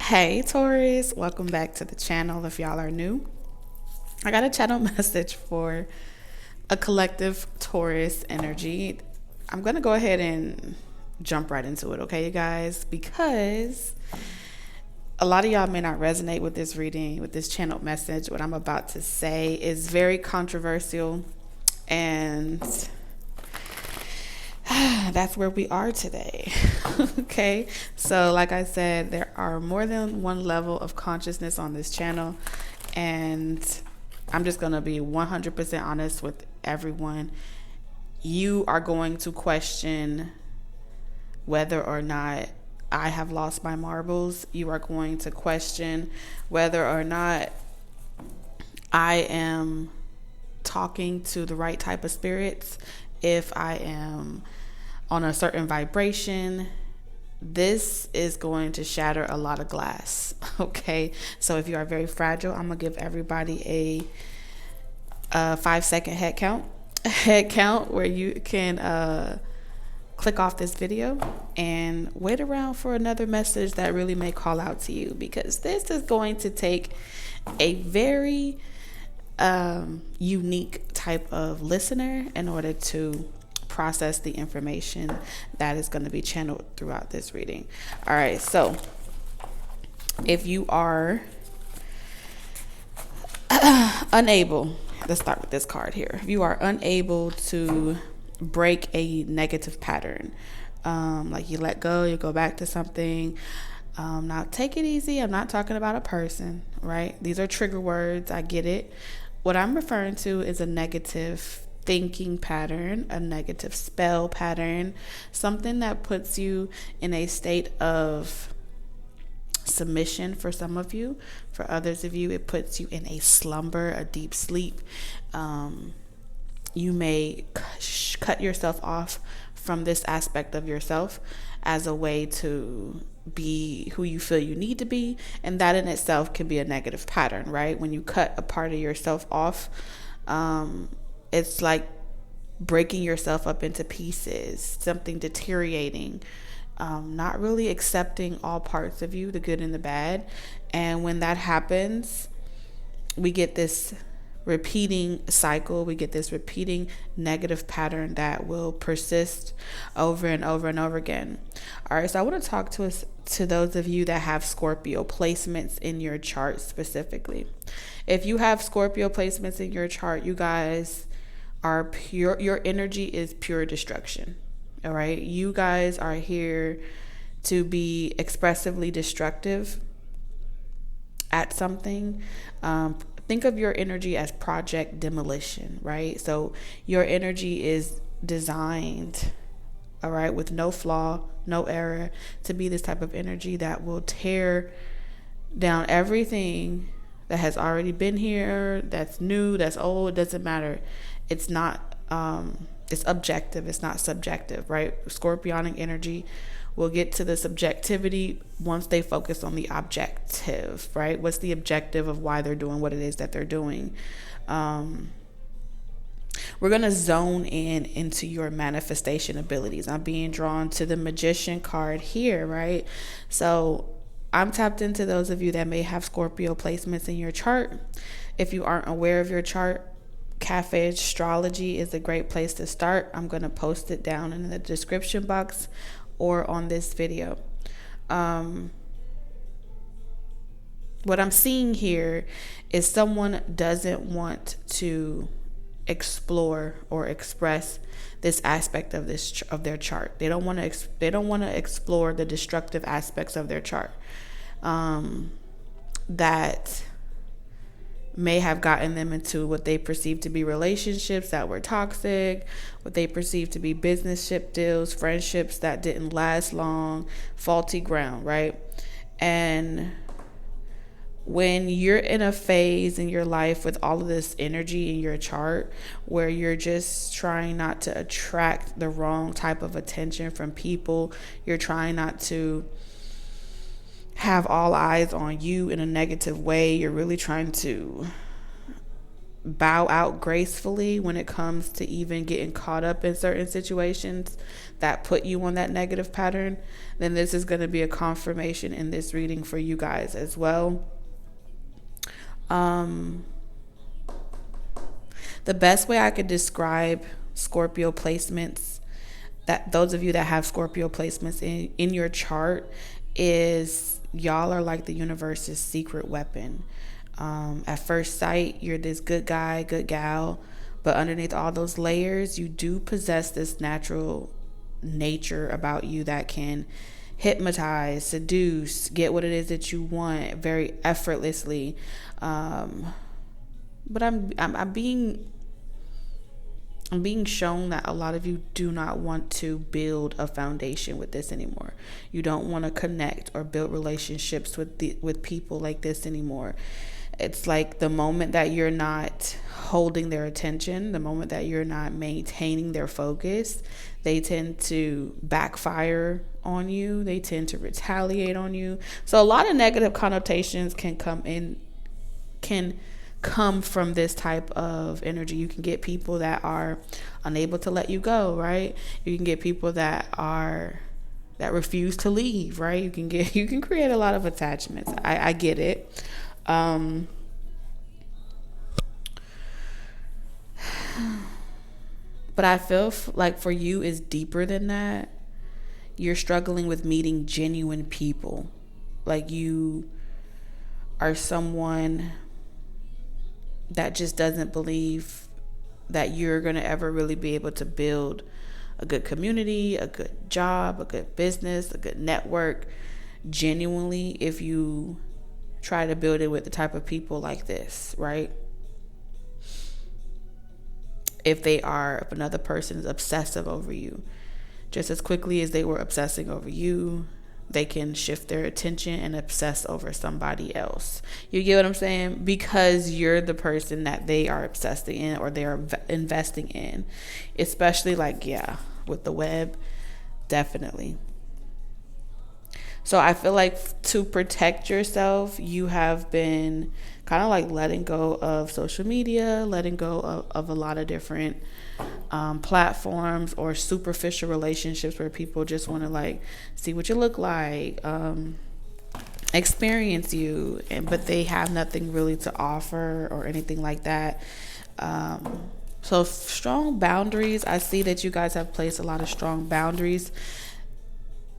Hey Taurus, welcome back to the channel. If y'all are new, I got a channel message for a collective Taurus energy. I'm gonna go ahead and jump right into it, okay, you guys? Because a lot of y'all may not resonate with this reading, with this channel message. What I'm about to say is very controversial, and that's where we are today. Okay, so like I said, there are more than one level of consciousness on this channel, and I'm just gonna be 100% honest with everyone. You are going to question whether or not I have lost my marbles. You are going to question whether or not I am talking to the right type of spirits, if I am on a certain vibration. This is going to shatter a lot of glass. Okay, so if you are very fragile, I'm gonna give everybody a 5-second head count where you can click off this video and wait around for another message that really may call out to you, because this is going to take a very unique type of listener in order to process the information that is going to be channeled throughout this reading. All right, so if you are unable, let's start with this card here. If you are unable to break a negative pattern, like you let go, you go back to something. Now take it easy. I'm not talking about a person, right? These are trigger words. I get it. What I'm referring to is a negative thinking pattern, a negative spell pattern, something that puts you in a state of submission for some of you. For others of you, it puts you in a slumber, a deep sleep. You may cut yourself off from this aspect of yourself as a way to be who you feel you need to be, and that in itself can be a negative pattern, right? When you cut a part of yourself off, it's like breaking yourself up into pieces, something deteriorating, not really accepting all parts of you, the good and the bad. And when that happens, we get this repeating cycle, we get this repeating negative pattern that will persist over and over and over again. All right, so I want to talk to those of you that have Scorpio placements in your chart specifically. If you have Scorpio placements in your chart, you guys are pure, your energy is pure destruction. All right, you guys are here to be expressively destructive at something. Think of your energy as project demolition, right? So your energy is designed, all right, with no flaw, no error, to be this type of energy that will tear down everything that has already been here, that's new, that's old. It doesn't matter. It's not, it's objective, it's not subjective, right? Scorpionic energy will get to the subjectivity once they focus on the objective, right? What's the objective of why they're doing what it is that they're doing? We're going to zone in into your manifestation abilities. I'm being drawn to the Magician card here, right? So I'm tapped into those of you that may have Scorpio placements in your chart. If you aren't aware of your chart, Cafe Astrology is a great place to start. I'm going to post it down in the description box or on this video. What I'm seeing here is someone doesn't want to explore or express this aspect of their chart. They don't want to explore the destructive aspects of their chart that may have gotten them into what they perceive to be relationships that were toxic, what they perceive to be business-ship deals, friendships that didn't last long, faulty ground, right? And when you're in a phase in your life with all of this energy in your chart where you're just trying not to attract the wrong type of attention from people, you're trying not to have all eyes on you in a negative way, you're really trying to bow out gracefully when it comes to even getting caught up in certain situations that put you on that negative pattern, then this is going to be a confirmation in this reading for you guys as well. The best way I could describe Scorpio placements, that those of you that have Scorpio placements in your chart, is y'all are like the universe's secret weapon. At first sight, you're this good guy, good gal, but underneath all those layers, you do possess this natural nature about you that can hypnotize, seduce, get what it is that you want very effortlessly. But I'm being shown that a lot of you do not want to build a foundation with this anymore. You don't want to connect or build relationships with people like this anymore. It's like the moment that you're not holding their attention, the moment that you're not maintaining their focus, they tend to backfire on you. They tend to retaliate on you. So a lot of negative connotations can come from this type of energy. You can get people that are unable to let you go, right? You can get people that refuse to leave, right? You can create a lot of attachments. I get it. But I feel like for you is deeper than that. You're struggling with meeting genuine people. Like you are someone that just doesn't believe that you're going to ever really be able to build a good community, a good job, a good business, a good network genuinely if you try to build it with the type of people like this, right? If another person is obsessive over you, just as quickly as they were obsessing over you, they can shift their attention and obsess over somebody else. You get what I'm saying? Because you're the person that they are obsessing in or they're investing in. Especially with the web, definitely. So I feel like to protect yourself, you have been kind of like letting go of social media, letting go of a lot of different platforms or superficial relationships where people just want to see what you look like, experience you, but they have nothing really to offer or anything like that. So strong boundaries. I see that you guys have placed a lot of strong boundaries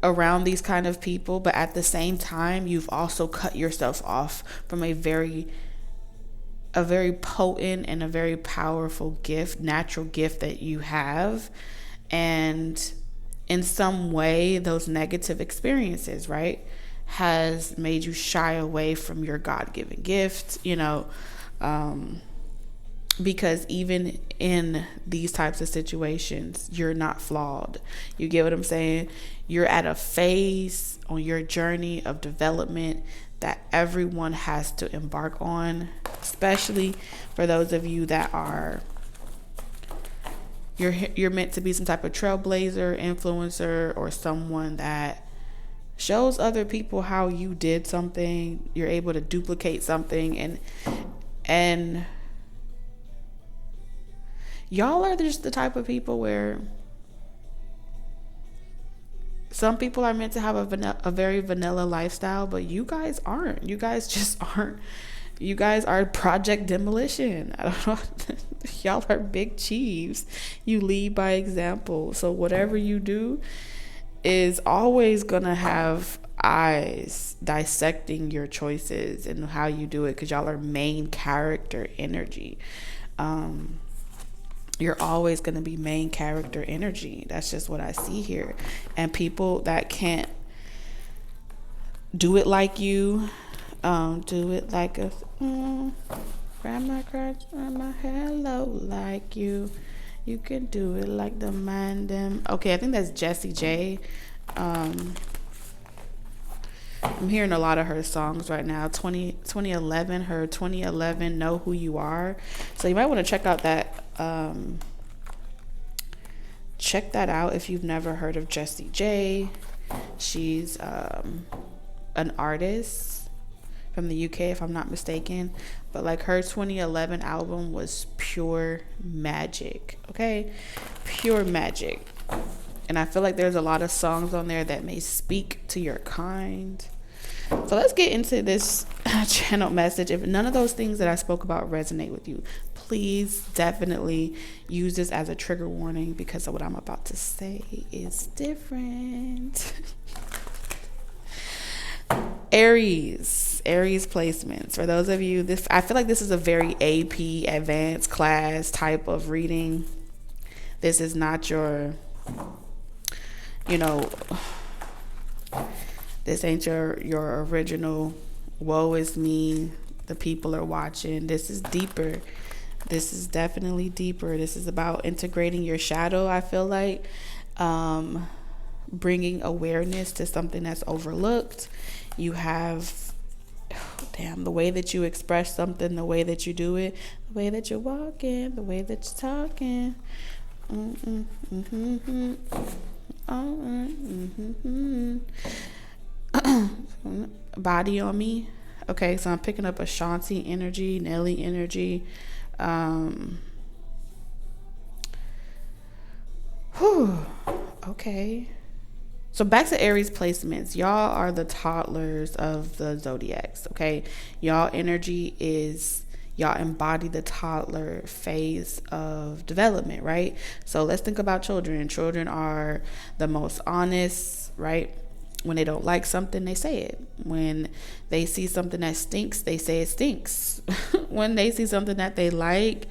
around these kind of people, but at the same time, you've also cut yourself off from a very potent and a very powerful gift, natural gift that you have. And in some way, those negative experiences, right, has made you shy away from your God-given gift, because even in these types of situations, you're not flawed. You get what I'm saying? You're at a phase on your journey of development that everyone has to embark on, especially for those of you that are, you're meant to be some type of trailblazer, influencer, or someone that shows other people how you did something. You're able to duplicate something, and y'all are just the type of people where some people are meant to have a very vanilla lifestyle, but you guys aren't. You guys just aren't. You guys are Project Demolition. I don't know. Y'all are big chiefs. You lead by example. So whatever you do is always gonna have eyes dissecting your choices and how you do it, because y'all are main character energy. You're always going to be main character energy. That's just what I see here. And people that can't do it like you, do it like a grandma, hello, like you can do it like the MANNN. Okay, I think that's Jessie J. I'm hearing a lot of her songs right now. 2011, her 2011 Know Who You Are. So you might want to check out that. Check that out if you've never heard of Jessie J. She's an artist. from the UK, if I'm not mistaken. But like her 2011 album was pure magic, okay? Pure magic. And I feel like there's a lot of songs on there that may speak to your kind. So let's get into this channel message. If none of those things that I spoke about resonate with you, please definitely use this as a trigger warning, because what I'm about to say is different. Aries placements. For those of you, I feel like this is a very AP advanced class type of reading. This is not your, this ain't your original woe is me, the people are watching. This is deeper. This is definitely deeper. This is about integrating your shadow, I feel like. Bringing awareness to something that's overlooked. You have, the way that you express something, the way that you do it, the way that you're walking, the way that you're talking. Body on me. Okay, so I'm picking up Ashanti energy, Nelly energy. Okay. So back to Aries placements. Y'all are the toddlers of the zodiacs, okay? Y'all energy is, y'all embody the toddler phase of development, right? So let's think about children. Children are the most honest, right? When they don't like something, they say it. When they see something that stinks, they say it stinks. When they see something that they like,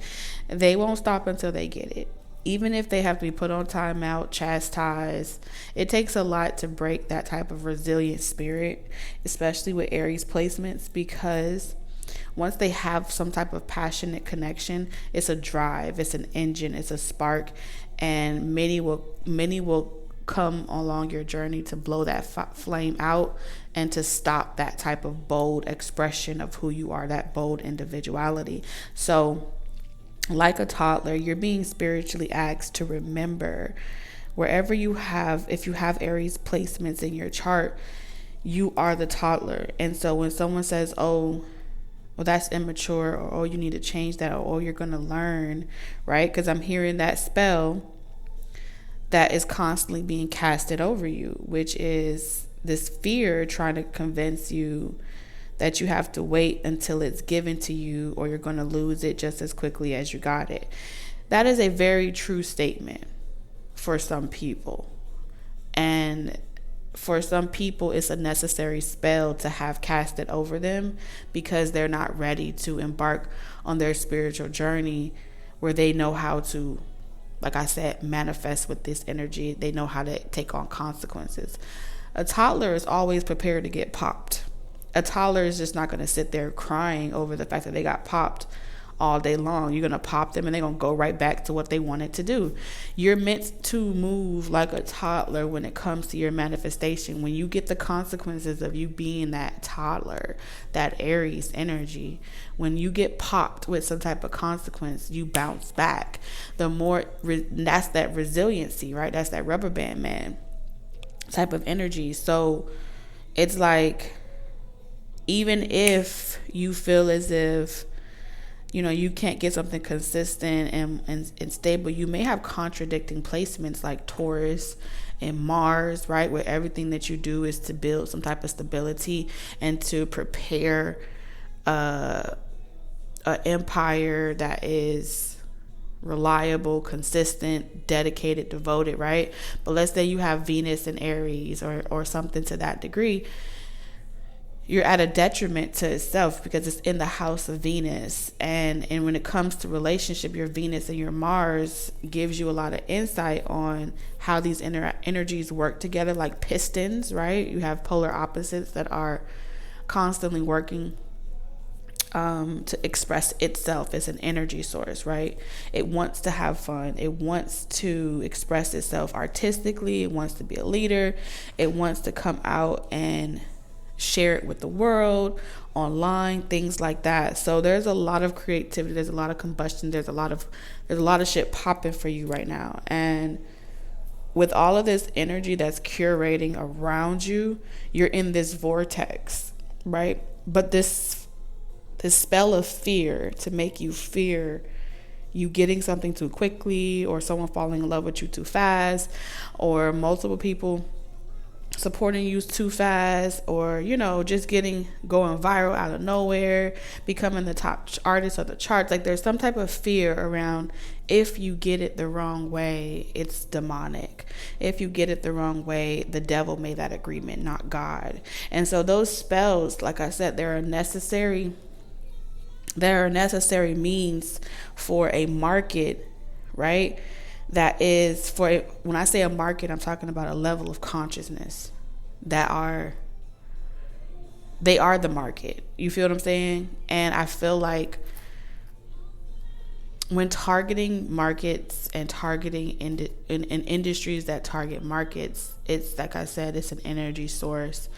they won't stop until they get it. Even if they have to be put on timeout, chastised, it takes a lot to break that type of resilient spirit, especially with Aries placements, because once they have some type of passionate connection, it's a drive, it's an engine, it's a spark, and many will come along your journey to blow that flame out and to stop that type of bold expression of who you are, that bold individuality. So like a toddler, you're being spiritually asked to remember wherever you have, if you have Aries placements in your chart, you are the toddler. And so when someone says, oh, well, that's immature, or oh, you need to change that, or oh, you're going to learn, right? Because I'm hearing that spell that is constantly being casted over you, which is this fear trying to convince you that you have to wait until it's given to you, or you're going to lose it just as quickly as you got it. That is a very true statement for some people. And for some people, it's a necessary spell to have casted over them, because they're not ready to embark on their spiritual journey where they know how to, like I said, manifest with this energy. They know how to take on consequences. A toddler is always prepared to get popped. A toddler is just not going to sit there crying over the fact that they got popped all day long. You're going to pop them and they're going to go right back to what they wanted to do. You're meant to move like a toddler when it comes to your manifestation. When you get the consequences of you being that toddler, that Aries energy, when you get popped with some type of consequence, you bounce back. The more, that's that resiliency, right? That's that rubber band man type of energy. So it's like, even if you feel as if, you can't get something consistent and stable, you may have contradicting placements like Taurus and Mars, right? Where everything that you do is to build some type of stability and to prepare an empire that is reliable, consistent, dedicated, devoted, right? But let's say you have Venus in Aries or something to that degree. You're at a detriment to itself because it's in the house of Venus. And when it comes to relationship, your Venus and your Mars gives you a lot of insight on how these energies work together, like pistons, right? You have polar opposites that are constantly working to express itself as an energy source, right? It wants to have fun. It wants to express itself artistically. It wants to be a leader. It wants to come out and share it with the world, online, things like that. So there's a lot of creativity, there's a lot of combustion, there's a lot of shit popping for you right now. And with all of this energy that's curating around you, you're in this vortex. right? But this spell of fear to make you fear you getting something too quickly, or someone falling in love with you too fast, or multiple people supporting you too fast, or just going viral out of nowhere, becoming the top artist of the charts. Like, there's some type of fear around, if you get it the wrong way, it's demonic. If you get it the wrong way, the devil made that agreement, not God. And so those spells, like I said, they're a necessary means for a market, right? That is, when I say a market, I'm talking about a level of consciousness they are the market. You feel what I'm saying? And I feel like when targeting markets and targeting in industries that target markets, it's like I said, it's an energy source.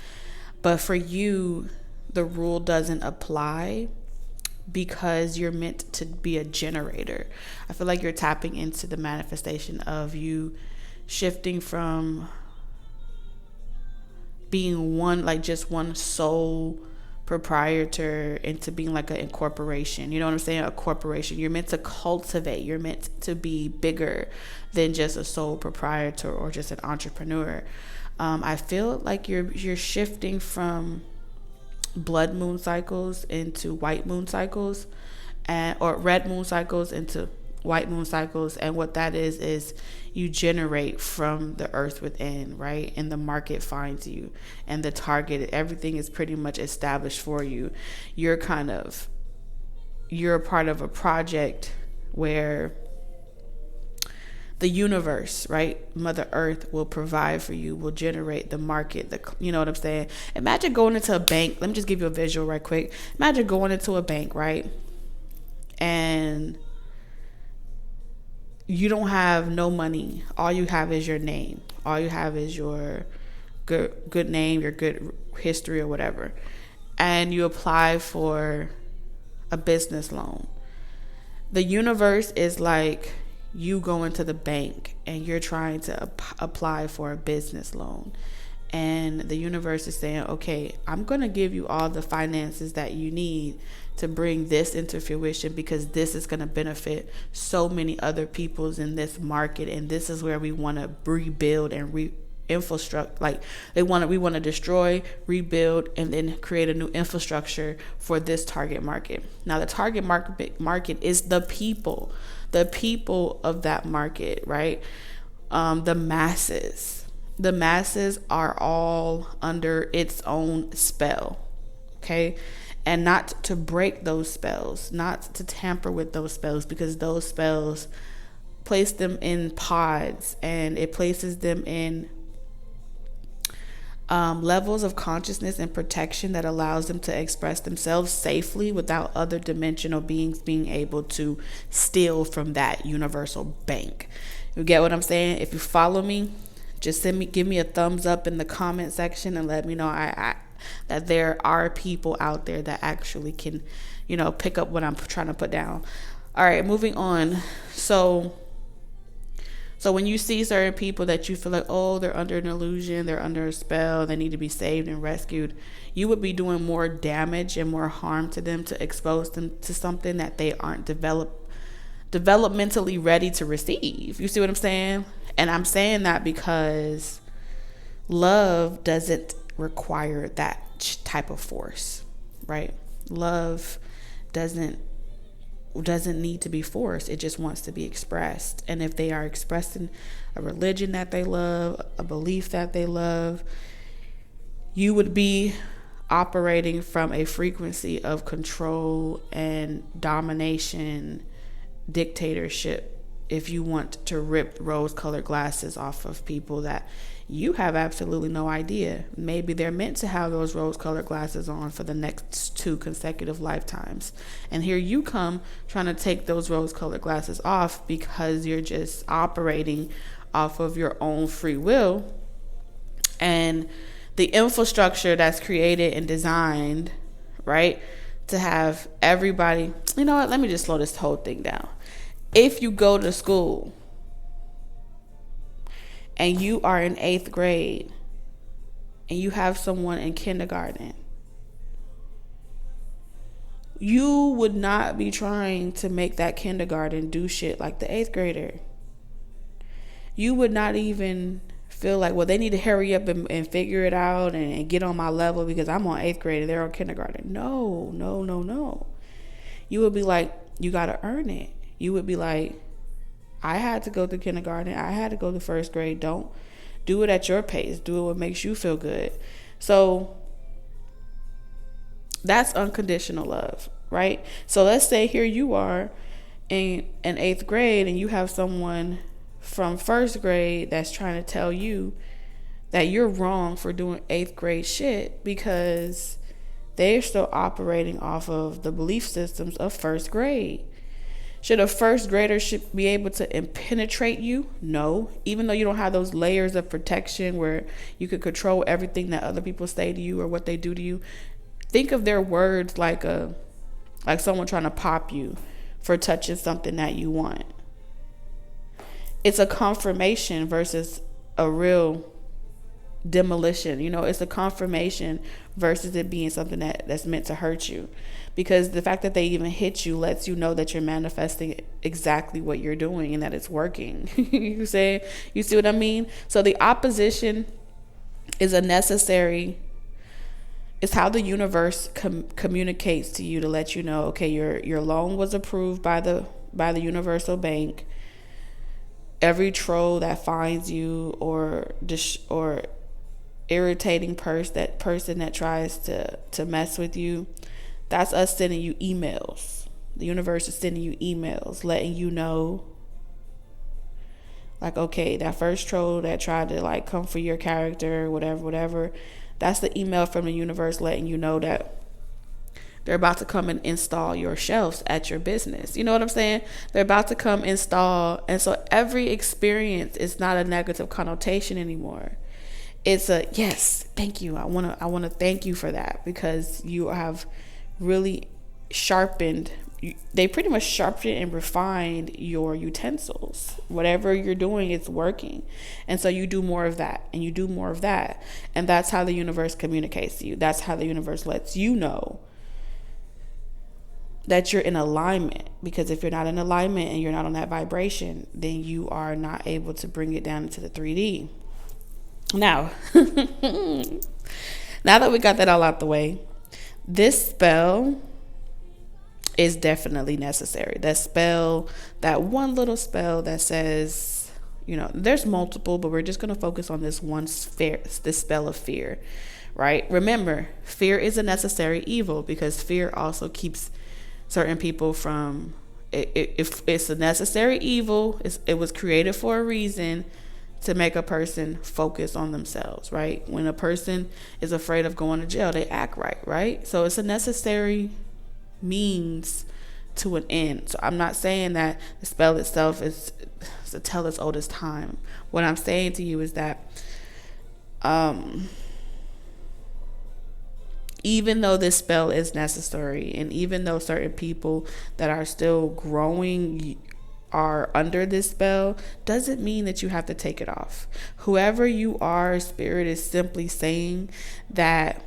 But for you, the rule doesn't apply, because you're meant to be a generator. I feel like you're tapping into the manifestation of you shifting from being just one sole proprietor into being like a corporation. You know what I'm saying? A corporation. You're meant to cultivate. You're meant to be bigger than just a sole proprietor or just an entrepreneur. I feel like you're shifting from blood moon cycles into white moon cycles, or red moon cycles into white moon cycles. And what that is you generate from the earth within, right? And the market finds you, and the target, everything is pretty much established for you. You're a part of a project where the universe, right? Mother Earth will provide for you, will generate the market. You know what I'm saying? Imagine going into a bank. Let me just give you a visual right quick. Imagine going into a bank, right? And you don't have no money. All you have is your name. All you have is your good name, your good history or whatever. And you apply for a business loan. The universe is like, you go into the bank and you're trying to apply for a business loan, and the universe is saying, okay, I'm going to give you all the finances that you need to bring this into fruition, because this is going to benefit so many other peoples in this market, and this is where we want to rebuild and infrastructure. Like, we want to destroy, rebuild, and then create a new infrastructure for this target market. Now, the target market is the people of that market, right? The masses are all under its own spell, okay? And not to break those spells, not to tamper with those spells, because those spells place them in pods, and it places them in levels of consciousness and protection that allows them to express themselves safely without other dimensional beings being able to steal from that universal bank. You get what I'm saying? If you follow me, just give me a thumbs up in the comment section and let me know that there are people out there that actually can, pick up what I'm trying to put down. All right, moving on. So when you see certain people that you feel like, oh, they're under an illusion, they're under a spell, they need to be saved and rescued, you would be doing more damage and more harm to them to expose them to something that they aren't developmentally ready to receive. You see what I'm saying? And I'm saying that because love doesn't require that type of force, right? Love doesn't need to be forced. It just wants to be expressed. And if they are expressing a religion that they love, a belief that they love, you would be operating from a frequency of control and domination, dictatorship, if you want to rip rose-colored glasses off of people that you have absolutely no idea. Maybe they're meant to have those rose-colored glasses on for the next 2 consecutive lifetimes. And here you come trying to take those rose-colored glasses off because you're just operating off of your own free will. And the infrastructure that's created and designed, right, to have everybody, you know what, let me just slow this whole thing down. If you go to school and you are in 8th grade and you have someone in kindergarten, You would not be trying to make that kindergarten do shit like the 8th grader. You would not even feel like, well, they need to hurry up and figure it out and get on my level because I'm on 8th grade and they're on kindergarten. No, no, no, no. You would be like, you got to earn it. You would be like, I had to go to kindergarten. I had to go to 1st grade. Don't do it at your pace. Do it what makes you feel good. So that's unconditional love, right? So let's say here you are in 8th grade and you have someone from 1st grade that's trying to tell you that you're wrong for doing 8th grade shit because they're still operating off of the belief systems of 1st grade. Should a 1st grader should be able to penetrate you? No. Even though you don't have those layers of protection where you could control everything that other people say to you or what they do to you. Think of their words like someone trying to pop you for touching something that you want. It's a confirmation versus a real demolition. It's a confirmation versus it being something that's meant to hurt you. Because the fact that they even hit you lets you know that you're manifesting exactly what you're doing and that it's working. You see what I mean? So the opposition is a necessary. It's how the universe communicates to you to let you know, okay, your loan was approved by the universal bank. Every troll that finds you or irritating person that tries to mess with you, that's us sending you emails. The universe is sending you emails letting you know, like, okay, that first troll that tried to like come for your character, whatever, that's the email from the universe letting you know that they're about to come and install your shelves at your business. You know what I'm saying? They're about to come install. And so every experience is not a negative connotation anymore. It's a, yes, thank you. I want to thank you for that because you have really sharpened. They pretty much sharpened and refined your utensils. Whatever you're doing, it's working. And so you do more of that and you do more of that. And that's how the universe communicates to you. That's how the universe lets you know that you're in alignment. Because if you're not in alignment and you're not on that vibration, then you are not able to bring it down into the 3D. Now, now that we got that all out the way, this spell is definitely necessary. That one little spell that says, there's multiple, but we're just going to focus on this one sphere, this spell of fear, right? Remember, fear is a necessary evil because fear also keeps certain people from, if it's a necessary evil, it was created for a reason to make a person focus on themselves, right? When a person is afraid of going to jail, they act right? So it's a necessary means to an end. So I'm not saying that the spell itself is to tell as old as time. What I'm saying to you is that even though this spell is necessary, and even though certain people that are still growing are under this spell, doesn't mean that you have to take it off. Whoever you are, Spirit is simply saying that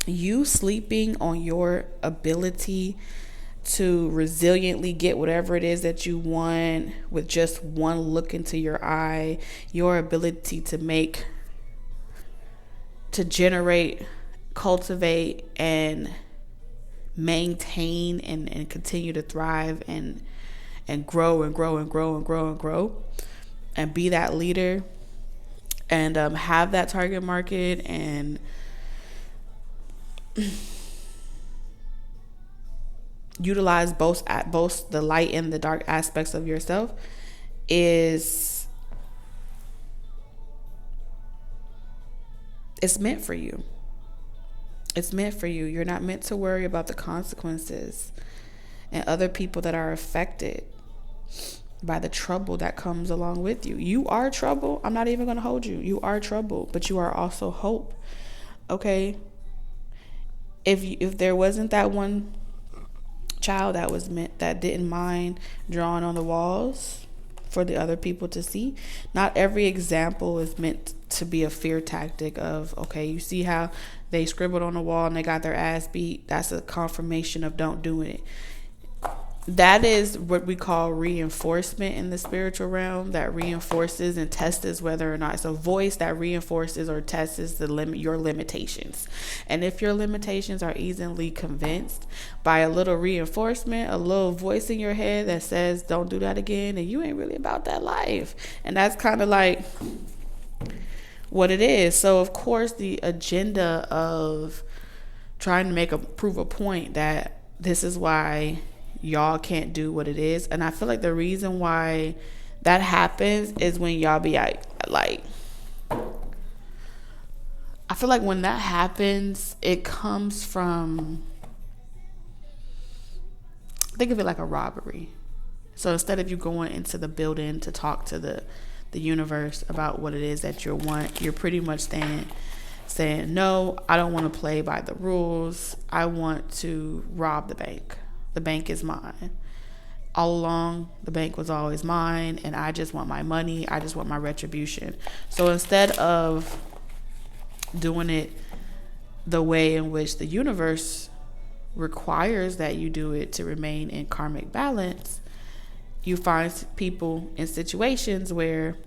you sleeping on your ability to resiliently get whatever it is that you want with just one look into your eye, your ability to generate, cultivate, and maintain and continue to thrive and grow and be that leader and have that target market and utilize both the light and the dark aspects of yourself it's meant for you. It's meant for you. You're not meant to worry about the consequences and other people that are affected by the trouble that comes along with you. You are trouble. I'm not even going to hold you. You are trouble, but you are also hope. Okay? If there wasn't that one child that didn't mind drawing on the walls for the other people to see, not every example is meant to be a fear tactic of, okay, you see how they scribbled on the wall and they got their ass beat? That's a confirmation of don't do it. That is what we call reinforcement in the spiritual realm, that reinforces and tests whether or not it's a voice that reinforces or tests your limitations. And if your limitations are easily convinced by a little reinforcement, a little voice in your head that says don't do that again, and you ain't really about that life. And that's kind of like what it is. So of course the agenda of trying to prove a point that this is why y'all can't do what it is. And I feel like the reason why that happens is when y'all be like, I feel like when that happens, it comes from, think of it like a robbery. So instead of you going into the building to talk to the universe about what it is that you want, you're pretty much saying, no, I don't want to play by the rules. I want to rob the bank. The bank is mine. All along, the bank was always mine, and I just want my money. I just want my retribution. So instead of doing it the way in which the universe requires that you do it to remain in karmic balance, you find people in situations where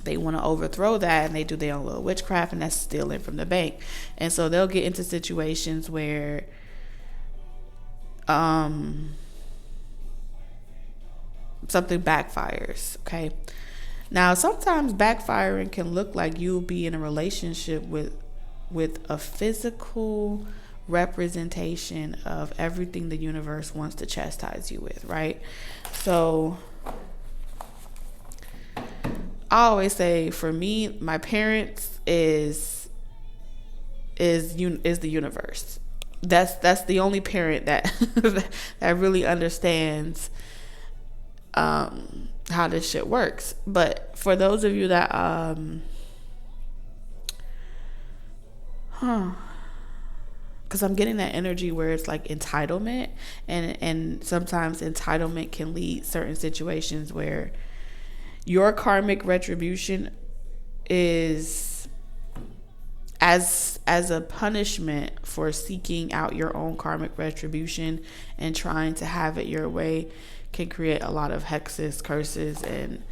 they want to overthrow that, and they do their own little witchcraft, and that's stealing from the bank. And so they'll get into situations where something backfires. Okay, now sometimes backfiring can look like you'll be in a relationship with a physical representation of everything the universe wants to chastise you with, right? So I always say, for me, my parents is the universe. That's the only parent that that really understands how this shit works. But for those of you that because I'm getting that energy where it's like entitlement, and sometimes entitlement can lead certain situations where your karmic retribution is as a punishment for seeking out your own karmic retribution and trying to have it your way, can create a lot of hexes, curses, and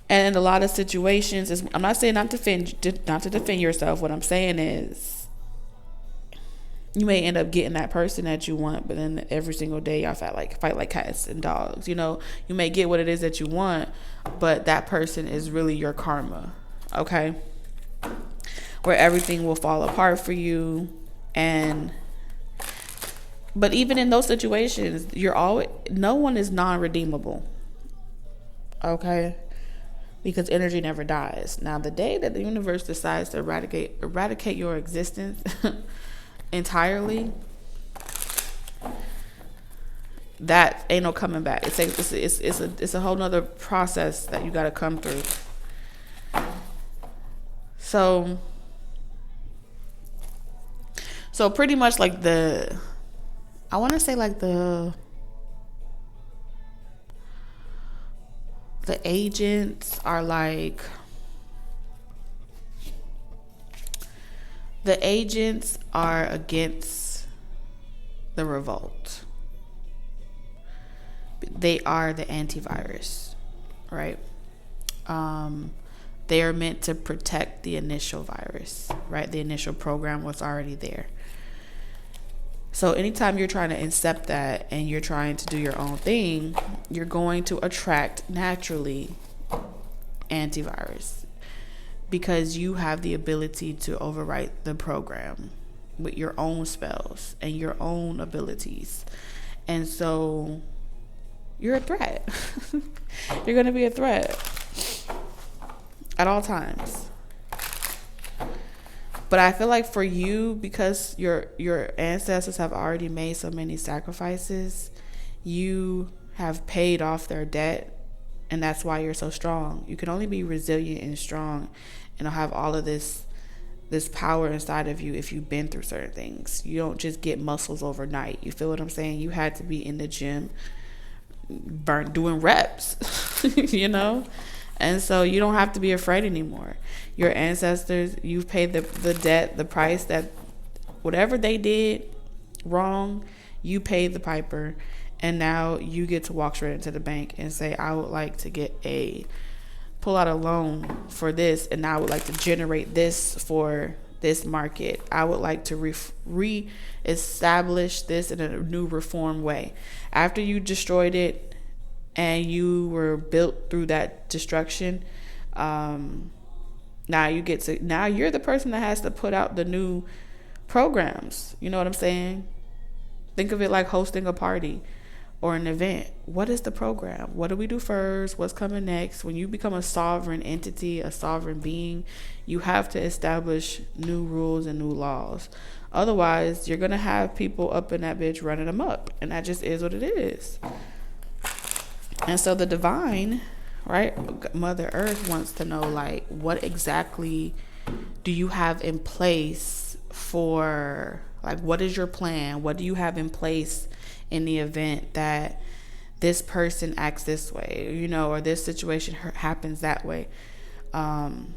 in a lot of situations, I'm not saying not to defend yourself. What I'm saying is, you may end up getting that person that you want, but then every single day y'all fight like cats and dogs. You know, you may get what it is that you want, but that person is really your karma. Okay, where everything will fall apart for you. But even in those situations, no one is non-redeemable. Okay, because energy never dies. Now, the day that the universe decides to eradicate your existence entirely, that ain't no coming back. It's a whole nother process that you got to come through. So pretty much like the agents are like, the agents are against the revolt. They are the antivirus, right? They are meant to protect the initial virus, right? The initial program was already there. So anytime you're trying to incept that and you're trying to do your own thing, you're going to attract naturally antivirus, because you have the ability to overwrite the program with your own spells and your own abilities. And so you're a threat. You're going to be a threat at all times. But I feel like for you, because your ancestors have already made so many sacrifices, you have paid off their debt, and that's why you're so strong. You can only be resilient and strong and have all of this power inside of you if you've been through certain things. You don't just get muscles overnight. You feel what I'm saying? You had to be in the gym doing reps, you know? And so you don't have to be afraid anymore. Your ancestors, you've paid the debt, the price, that whatever they did wrong, you paid the piper. And now you get to walk straight into the bank and say, I would like to pull out a loan for this, and I would like to generate this for this market. I would like to re-establish this in a new reform way. After you destroyed it and you were built through that destruction, now you're the person that has to put out the new programs. You know what I'm saying? Think of it like hosting a party or an event. What is the program? What do we do first? What's coming next? When you become a sovereign entity, a sovereign being, you have to establish new rules and new laws. Otherwise, you're going to have people up in that bitch running them up. And that just is what it is. And so the divine, right, Mother Earth wants to know, like, what exactly do you have in place for, like, what is your plan? What do you have in place in the event that this person acts this way, you know, or this situation happens that way? And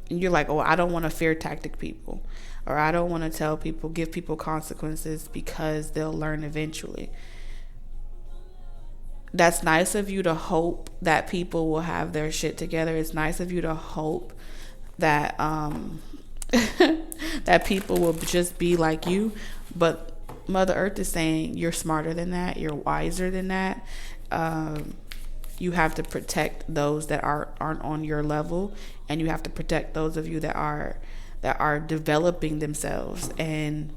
you're like, oh, I don't want to fear tactic people, or I don't want to give people consequences because they'll learn eventually. That's nice of you to hope that people will have their shit together. It's nice of you to hope that that people will just be like you. But Mother Earth is saying you're smarter than that. You're wiser than that. You have to protect those that aren't on your level, and you have to protect those of you that are developing themselves. And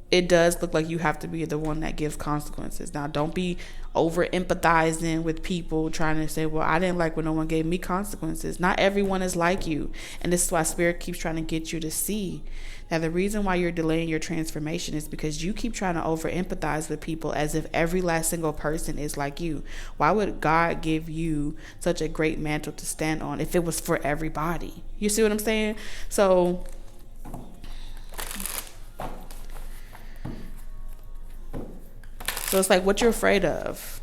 it does look like you have to be the one that gives consequences. Now, don't be over empathizing with people trying to say, well, I didn't like when no one gave me consequences. Not everyone is like you. And this is why Spirit keeps trying to get you to see that the reason why you're delaying your transformation is because you keep trying to over empathize with people as if every last single person is like you. Why would God give you such a great mantle to stand on if it was for everybody? You see what I'm saying? So it's like, what you're afraid of.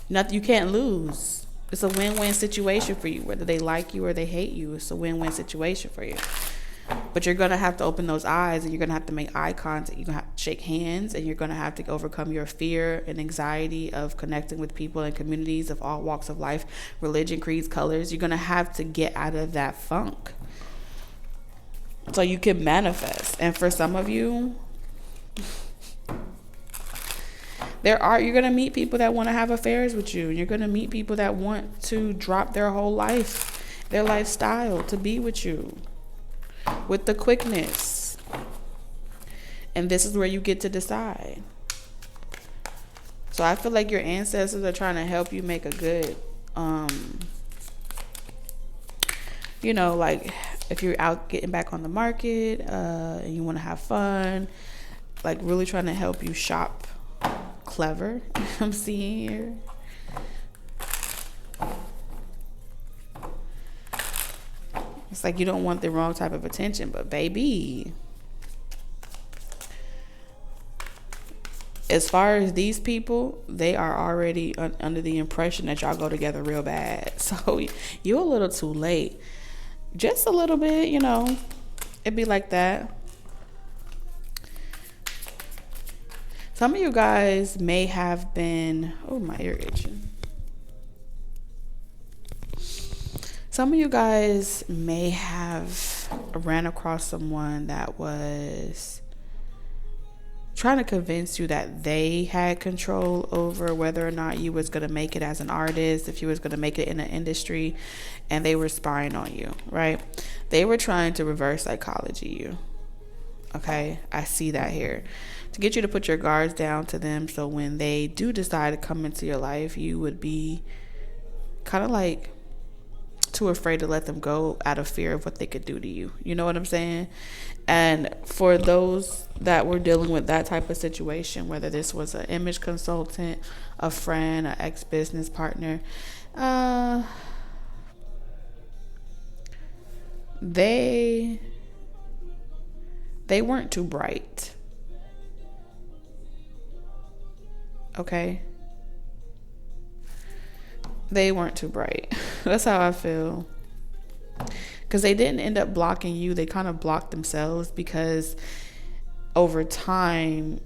Nothing. You can't lose. It's a win-win situation for you. Whether they like you or they hate you, it's a win-win situation for you. But you're going to have to open those eyes, and you're going to have to make eye contact. You're going to have to shake hands, and you're going to have to overcome your fear and anxiety of connecting with people and communities of all walks of life, religion, creeds, colors. You're going to have to get out of that funk so you can manifest. And for some of you, you're going to meet people that want to have affairs with you. And you're going to meet people that want to drop their whole life, their lifestyle, to be with you with the quickness. And this is where you get to decide. So I feel like your ancestors are trying to help you make a good, you know, like if you're out getting back on the market and you want to have fun, like really trying to help you shop clever. I'm seeing here. It's like you don't want the wrong type of attention, but baby, as far as these people, they are already under the impression that y'all go together real bad. So you're a little too late. Just a little bit, you know. It'd be like that. Some of you guys may have been... Oh, my ear itching. Some of you guys may have ran across someone that was trying to convince you that they had control over whether or not you was going to make it as an artist, if you was going to make it in the industry, and they were spying on you, right? They were trying to reverse psychology you. Okay, I see that here. To get you to put your guards down to them, so when they do decide to come into your life, you would be kind of like too afraid to let them go out of fear of what they could do to you. You know what I'm saying? And for those that were dealing with that type of situation, whether this was an image consultant, a friend, an ex-business partner, they weren't too bright. Okay? they weren't too bright. That's how I feel. Because they didn't end up blocking you. They kind of blocked themselves because over time,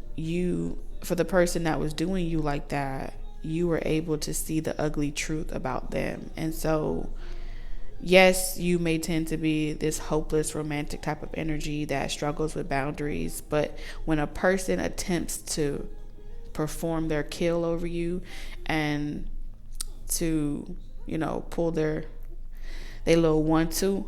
for the person that was doing you like that, you were able to see the ugly truth about them. And so, yes, you may tend to be this hopeless romantic type of energy that struggles with boundaries. But when a person attempts to perform their kill over you and to, pull their little 1-2,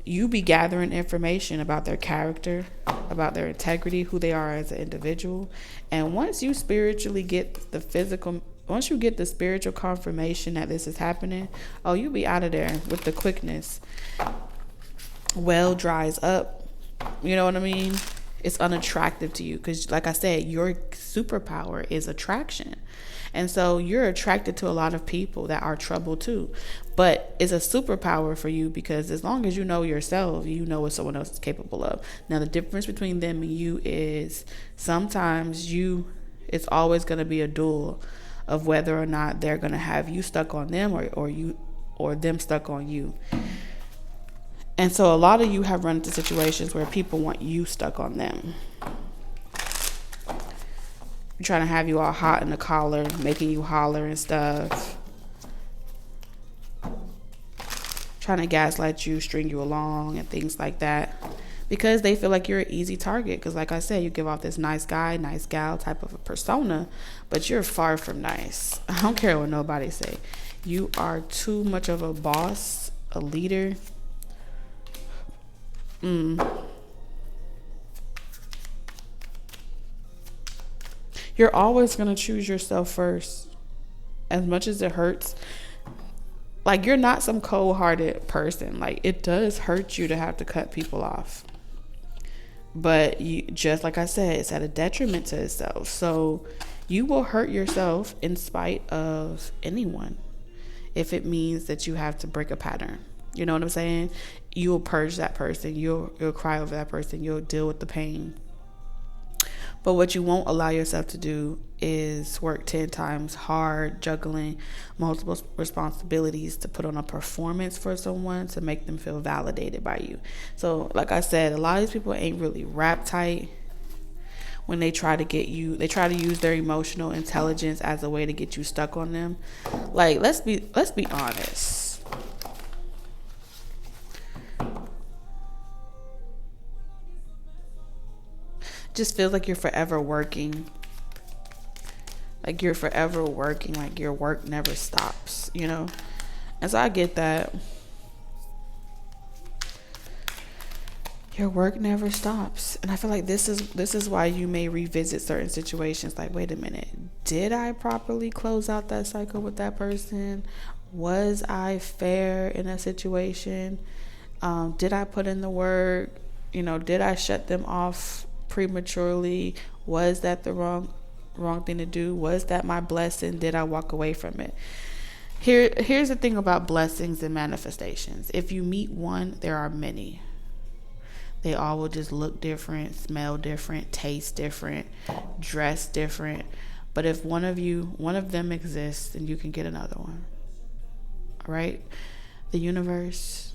you be gathering information about their character, about their integrity, who they are as an individual. And once you get the spiritual confirmation that this is happening, you'll be out of there with the quickness. Well dries up. You know what I mean? It's unattractive to you because, like I said, your superpower is attraction. And so you're attracted to a lot of people that are trouble too. But it's a superpower for you because as long as you know yourself, you know what someone else is capable of. Now, the difference between them and you is sometimes it's always going to be a duel of whether or not they're going to have you stuck on them or them stuck on you. And so a lot of you have run into situations where people want you stuck on them. Trying to have you all hot in the collar, making you holler and stuff. Trying to gaslight you, string you along and things like that. Because they feel like you're an easy target. Because like I said, you give off this nice guy, nice gal type of a persona. But you're far from nice. I don't care what nobody say. You are too much of a boss, a leader. You're always going to choose yourself first. As much as it hurts. Like, you're not some cold-hearted person. Like, it does hurt you to have to cut people off. But just like I said, it's at a detriment to itself. So you will hurt yourself in spite of anyone. If it means that you have to break a pattern. You know what I'm saying? You'll purge that person. You'll cry over that person. You'll deal with the pain. But what you won't allow yourself to do is work 10 times hard, juggling multiple responsibilities to put on a performance for someone to make them feel validated by you. So, like I said, a lot of these people ain't really rap tight when they try to get you. They try to use their emotional intelligence as a way to get you stuck on them. Like, let's be honest. Just feels like you're forever working. Like you're forever working. Like your work never stops, And so I get that. Your work never stops. And I feel like this is why you may revisit certain situations. Like, wait a minute. Did I properly close out that cycle with that person? Was I fair in a situation? Did I put in the work? Did I shut them off prematurely? Was that the wrong thing to do? Was that my blessing? Did I walk away from it? Here's the thing about blessings and manifestations. If you meet one, there are many. They all will just look different, smell different, taste different, dress different. But if one of them exists, then you can get another one. All right? The universe,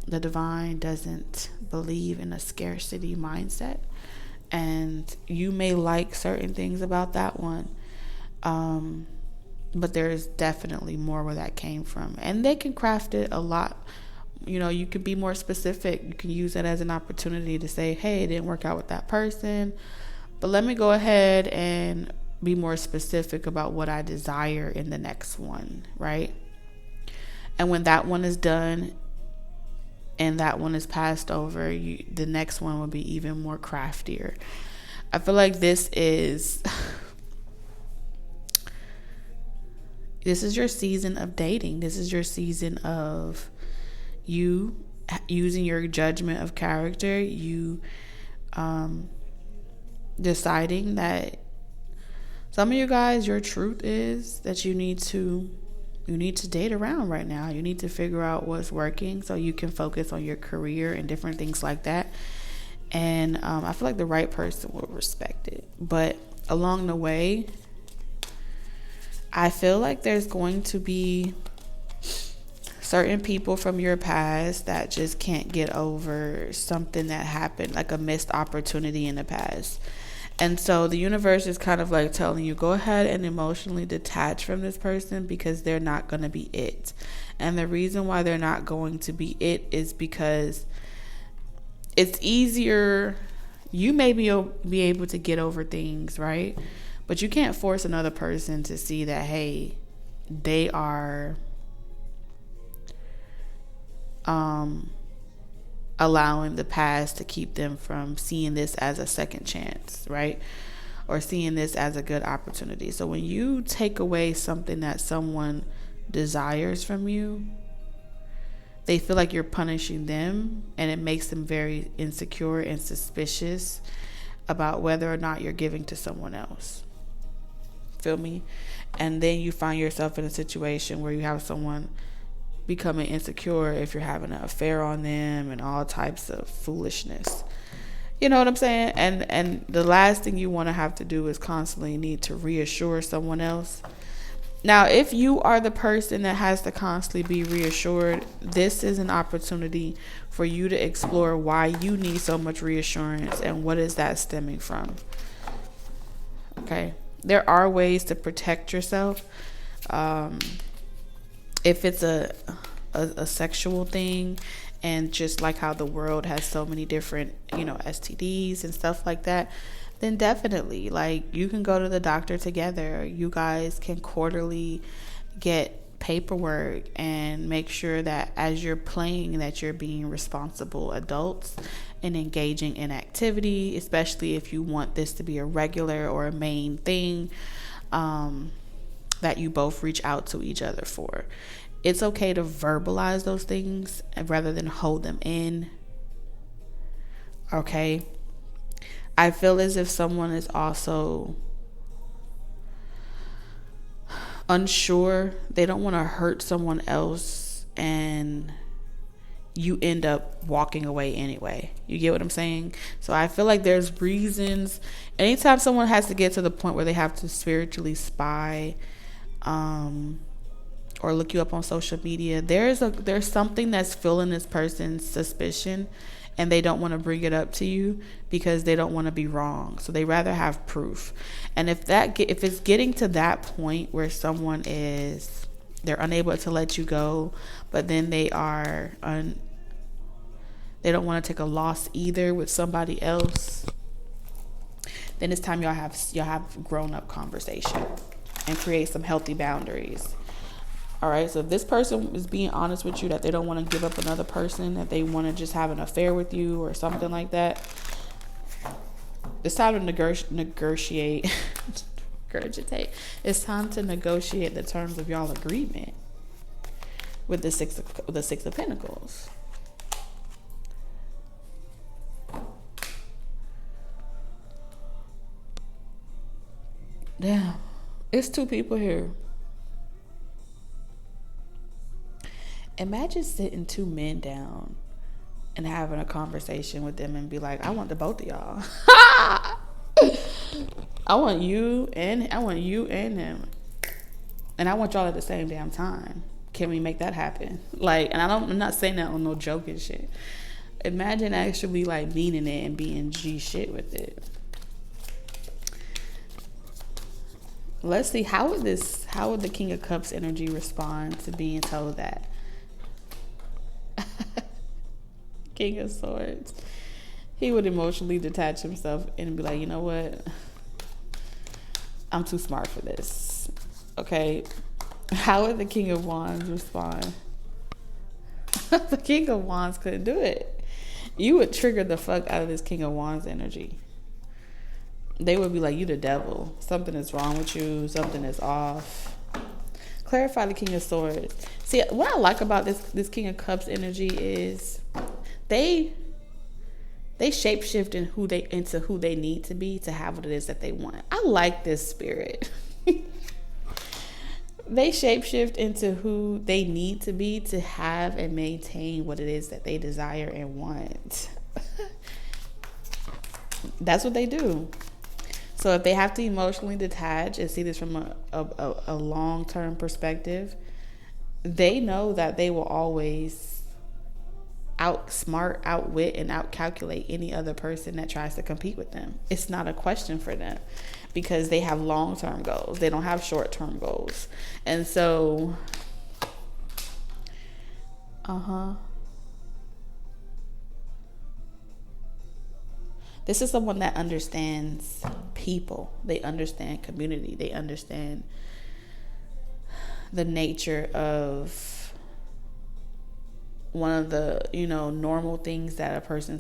the divine doesn't believe in a scarcity mindset. And you may like certain things about that one. But there's definitely more where that came from. And they can craft it a lot. You could be more specific. You can use it as an opportunity to say, hey, it didn't work out with that person. But let me go ahead and be more specific about what I desire in the next one, right? And when that one is done and that one is passed over, the next one will be even more craftier. I feel like this is your season of dating. This is your season of you using your judgment of character, you deciding that some of you guys, your truth is that you need to date around right now. You need to figure out what's working so you can focus on your career and different things like that. And I feel like the right person will respect it. But along the way, I feel like there's going to be certain people from your past that just can't get over something that happened, like a missed opportunity in the past. And so the universe is kind of like telling you, go ahead and emotionally detach from this person because they're not going to be it. And the reason why they're not going to be it is because it's easier. You may be able to get over things, right? But you can't force another person to see that, hey, they are allowing the past to keep them from seeing this as a second chance, right? Or seeing this as a good opportunity. So when you take away something that someone desires from you, they feel like you're punishing them, and it makes them very insecure and suspicious about whether or not you're giving to someone else. Feel me? And then you find yourself in a situation where you have someone becoming insecure if you're having an affair on them and all types of foolishness. You know what I'm saying? And the last thing you want to have to do is constantly need to reassure someone else. Now, if you are the person that has to constantly be reassured, this is an opportunity for you to explore why you need so much reassurance and what is that stemming from. Okay? There are ways to protect yourself. If it's a sexual thing, and just like how the world has so many different, STDs and stuff like that, then definitely, like, you can go to the doctor together. You guys can quarterly get paperwork and make sure that as you're playing, that you're being responsible adults and engaging in activity, especially if you want this to be a regular or a main thing that you both reach out to each other for. It's okay to verbalize those things rather than hold them in. Okay? I feel as if someone is also unsure. They don't want to hurt someone else, and you end up walking away anyway. You get what I'm saying? So I feel like there's reasons. Anytime someone has to get to the point where they have to spiritually spy, or look you up on social media, there's something that's filling this person's suspicion, and they don't want to bring it up to you because they don't want to be wrong. So they rather have proof. And if it's getting to that point where someone they're unable to let you go, but then they don't want to take a loss either with somebody else, then it's time y'all have grown up conversation and create some healthy boundaries. All right, so if this person is being honest with you that they don't want to give up another person, that they want to just have an affair with you or something like that, it's time to negotiate. It's time to negotiate the terms of y'all agreement with the Six of Pentacles. Damn, it's two people here. Imagine sitting two men down and having a conversation with them and be like, I want the both of y'all. I want you and him. And I want y'all at the same damn time. Can we make that happen? Like, and I'm not saying that on no joking shit. Imagine actually like meaning it and being G shit with it. Let's see, how would the King of Cups energy respond to being told that? King of Swords. He would emotionally detach himself and be like, you know what? I'm too smart for this. Okay. How would the King of Wands respond? The King of Wands couldn't do it. You would trigger the fuck out of this King of Wands energy. They would be like, you the devil. Something is wrong with you. Something is off. Clarify the King of Swords. See, what I like about this King of Cups energy is they shapeshift into who they need to be to have what it is that they want. I like this spirit. They shapeshift into who they need to be to have and maintain what it is that they desire and want. That's what they do. So if they have to emotionally detach and see this from a long-term perspective, they know that they will always outsmart, outwit, and outcalculate any other person that tries to compete with them. It's not a question for them because they have long-term goals. They don't have short-term goals. And so, this is someone that understands people. They understand community. They understand the nature of one of the, normal things that a person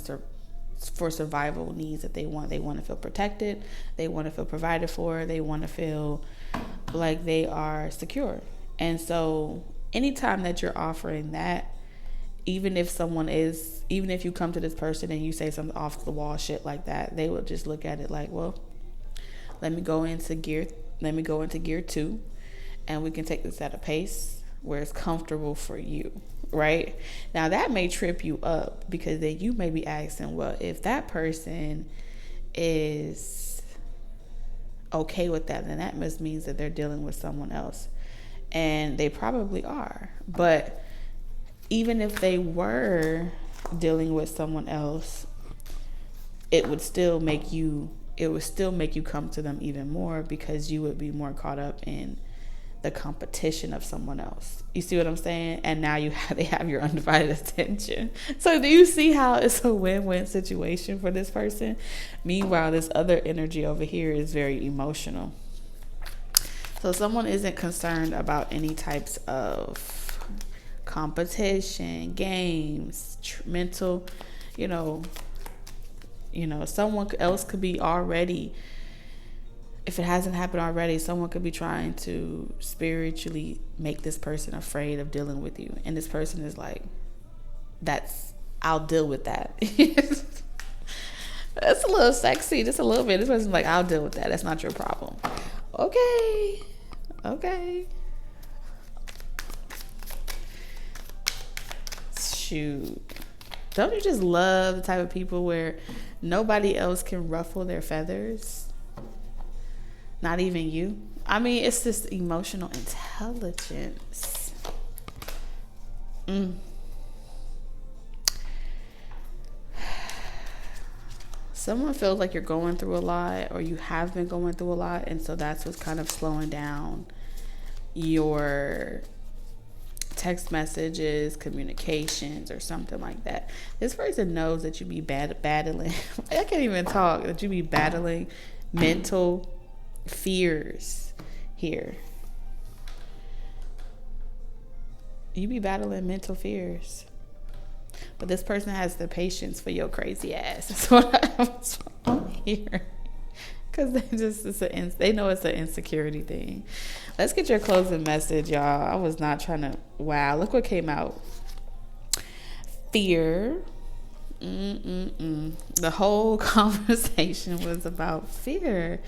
for survival needs that they want. They want to feel protected. They want to feel provided for. They want to feel like they are secure. And so anytime that you're offering that, even if you come to this person and you say something off the wall shit like that, they will just look at it like, well, let me go into gear 2, and we can take this at a pace where it's comfortable for you, right? Now that may trip you up because then you may be asking, well, if that person is okay with that, then that must means that they're dealing with someone else. And they probably are. But even if they were dealing with someone else, it would still make you come to them even more because you would be more caught up in the competition of someone else. You see what I'm saying? And now they have your undivided attention. So do you see how it's a win-win situation for this person? Meanwhile, this other energy over here is very emotional. So someone isn't concerned about any types of competition, games, mental, someone else could be already, if it hasn't happened already, someone could be trying to spiritually make this person afraid of dealing with you. And this person is like, I'll deal with that. That's a little sexy, just a little bit. This person's like, I'll deal with that. That's not your problem. Okay. Shoot. Don't you just love the type of people where nobody else can ruffle their feathers? Not even you. I mean, it's this emotional intelligence. Someone feels like you're going through a lot, or you have been going through a lot, and so that's what's kind of slowing down your text messages, communications, or something like that. This person knows that you be battling. I can't even talk. That you be battling mental fears here. You be battling mental fears. But this person has the patience for your crazy ass. That's what I'm hearing. Because they know it's an insecurity thing. Let's get your closing message, y'all. I was not trying to. Wow, look what came out. Fear. The whole conversation was about fear.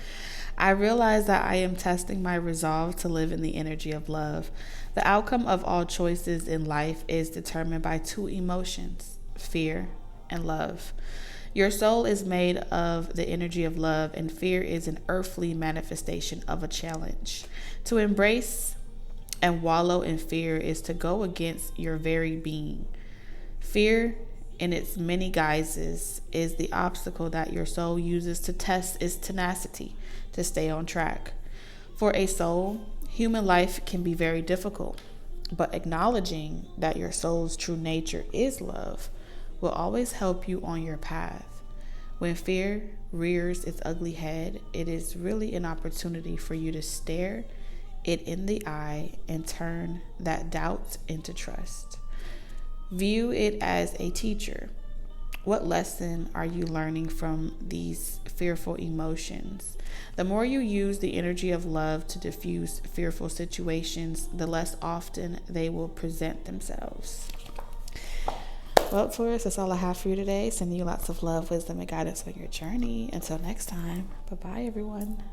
I realize that I am testing my resolve to live in the energy of love. The outcome of all choices in life is determined by two emotions, fear and love. Your soul is made of the energy of love, and fear is an earthly manifestation of a challenge. To embrace and wallow in fear is to go against your very being. Fear, in its many guises, is the obstacle that your soul uses to test its tenacity to stay on track. For a soul, human life can be very difficult, but acknowledging that your soul's true nature is love will always help you on your path. When fear rears its ugly head, it is really an opportunity for you to stare it in the eye and turn that doubt into trust. View it as a teacher. What lesson are you learning from these fearful emotions? The more you use the energy of love to diffuse fearful situations, the less often they will present themselves. Well, Taurus, that's all I have for you today. Sending you lots of love, wisdom, and guidance on your journey. Until next time, bye-bye, everyone.